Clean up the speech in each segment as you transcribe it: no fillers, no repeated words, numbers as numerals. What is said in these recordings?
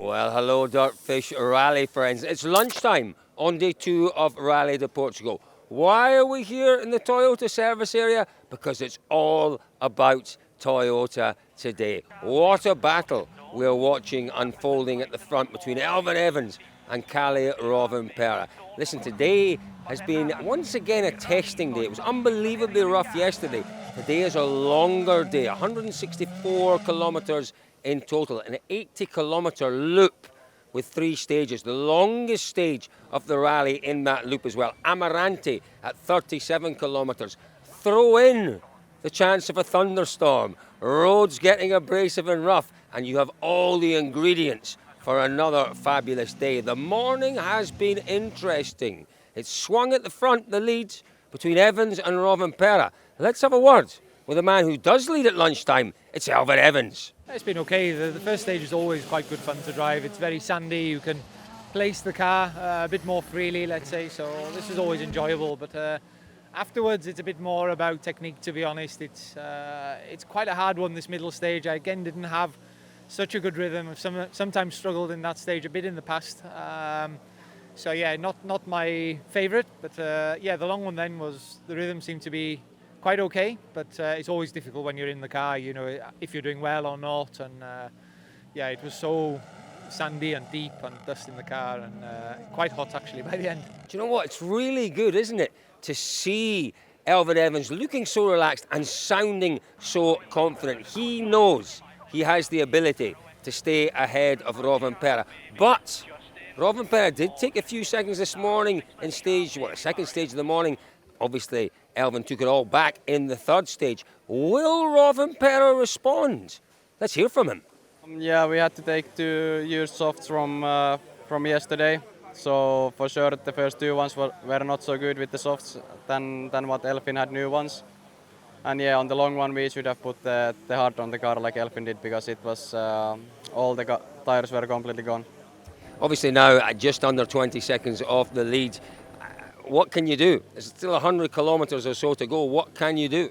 Well, hello, DirtFish rally friends. It's lunchtime on day 2 of Rally de Portugal. Why are we here in the Toyota service area? Because it's all about Toyota today. What a battle we're watching unfolding at the front between Elfyn Evans and Kalle Rovanperä. Listen, today has been once again a testing day. It was unbelievably rough yesterday. Today is a longer day, 164 kilometres in total, an 80-kilometre loop with 3 stages, the longest stage of the rally in that loop as well. Amarante at 37 kilometres. Throw in the chance of a thunderstorm, roads getting abrasive and rough, and you have all the ingredients for another fabulous day. The morning has been interesting. It's swung at the front, the lead between Evans and Rovanperä. Let's have a word with a man who does lead at lunchtime. It's Elfyn Evans. It's been okay. The first stage is always quite good fun to drive. It's very sandy. You can place the car a bit more freely, let's say. So this is always enjoyable. But afterwards, it's a bit more about technique, to be honest. It's quite a hard one, this middle stage. I, again, didn't have such a good rhythm. I've sometimes struggled in that stage a bit in the past. So yeah, not my favourite. But yeah, the long one then the rhythm seemed to be quite okay, but it's always difficult when you're in the car, you know, if you're doing well or not. And yeah, it was so sandy and deep and dust in the car, and quite hot actually by the end. Do you know what? It's really good, isn't it, to see Elfyn Evans looking so relaxed and sounding so confident. He knows he has the ability to stay ahead of Rovanperä, but Rovanperä did take a few seconds this morning in second stage of the morning. Obviously, Elfyn took it all back in the third stage. Will Rovanperä respond? Let's hear from him. Yeah, we had to take 2 used softs from yesterday. So for sure, the first 2 ones were not so good with the softs than what Elfyn had new ones. And yeah, on the long one, we should have put the hard on the car like Elfyn did, because it was all the tires were completely gone. Obviously now at just under 20 seconds off the lead. What can you do? There's still 100 kilometres or so to go. What can you do?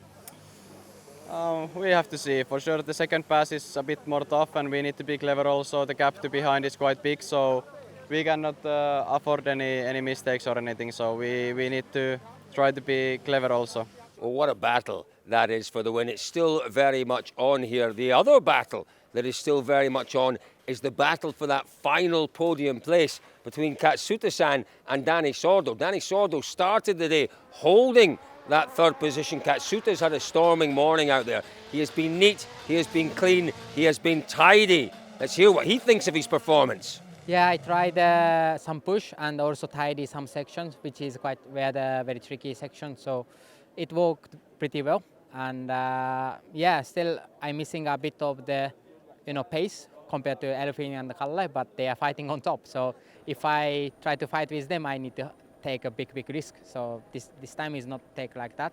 We have to see. For sure, the second pass is a bit more tough, and we need to be clever also. The gap to behind is quite big, so we cannot afford any mistakes or anything. So we need to try to be clever also. Well, what a battle that is for the win. It's still very much on here. The other battle that is still very much on is the battle for that final podium place between Katsuta-san and Dani Sordo. Dani Sordo started the day holding that third position. Katsuta's had a storming morning out there. He has been neat, he has been clean, he has been tidy. Let's hear what he thinks of his performance. Yeah, I tried some push and also tidy some sections, which is very tricky section. So it worked pretty well. And yeah, still I'm missing a bit of the pace compared to Elfyn and Kalle, but they are fighting on top. So if I try to fight with them, I need to take a big risk. So this time is not take like that.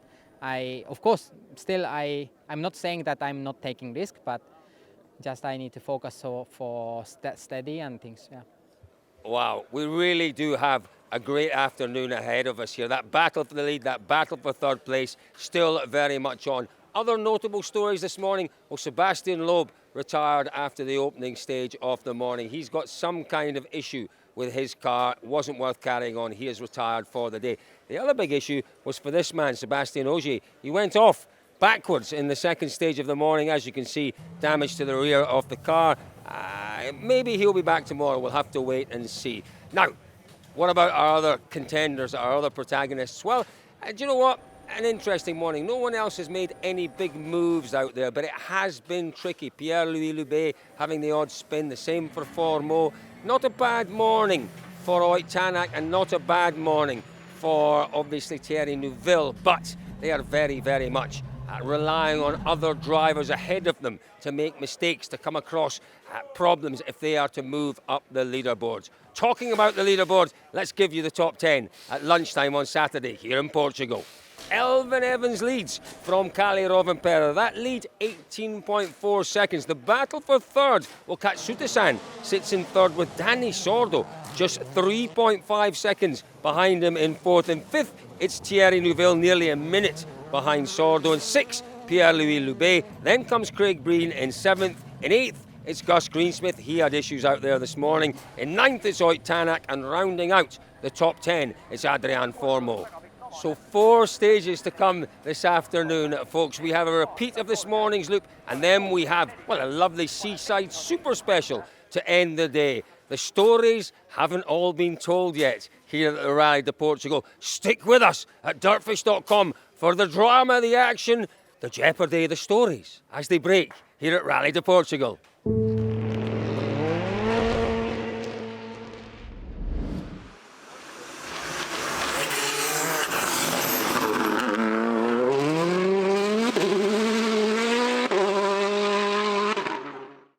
Of course, still I'm not saying that I'm not taking risk, but just I need to focus for steady and things. Yeah. Wow, we really do have a great afternoon ahead of us here. That battle for the lead, that battle for third place, still very much on. Other notable stories this morning, well, Sebastian Loeb retired after the opening stage of the morning. He's got some kind of issue with his car, wasn't worth carrying on. He is retired for the day. The other big issue was for this man, Sebastian Ogier. He went off backwards in the second stage of the morning, as you can see, damage to the rear of the car. Maybe he'll be back tomorrow. We'll have to wait and see. Now, what about our other contenders, our other protagonists? Well, do you know what? An interesting morning. No one else has made any big moves out there, but it has been tricky. Pierre-Louis Loubet having the odd spin, the same for Formaux. Not a bad morning for Ott Tanak, and not a bad morning for, obviously, Thierry Neuville, but they are very, very much relying on other drivers ahead of them to make mistakes, to come across problems if they are to move up the leaderboards. Talking about the leaderboard, let's give you the top 10 at lunchtime on Saturday here in Portugal. Elfyn Evans leads from Kalle Rovanperä. That lead, 18.4 seconds. The battle for third, well, Katsuta-san sits in third with Dani Sordo, just 3.5 seconds behind him in fourth. In fifth, it's Thierry Neuville, nearly a minute behind Sordo. In sixth, Pierre-Louis Loubet. Then comes Craig Breen in seventh. In eighth, it's Gus Greensmith. He had issues out there this morning. In 9th, it's Oit Tanak, and rounding out the top 10, it's Adrian Formo. So 4 stages to come this afternoon, folks. We have a repeat of this morning's loop, and then we have, well, a lovely seaside super special to end the day. The stories haven't all been told yet here at the Rally de Portugal. Stick with us at dirtfish.com for the drama, the action, the jeopardy, the stories as they break here at Rally de Portugal.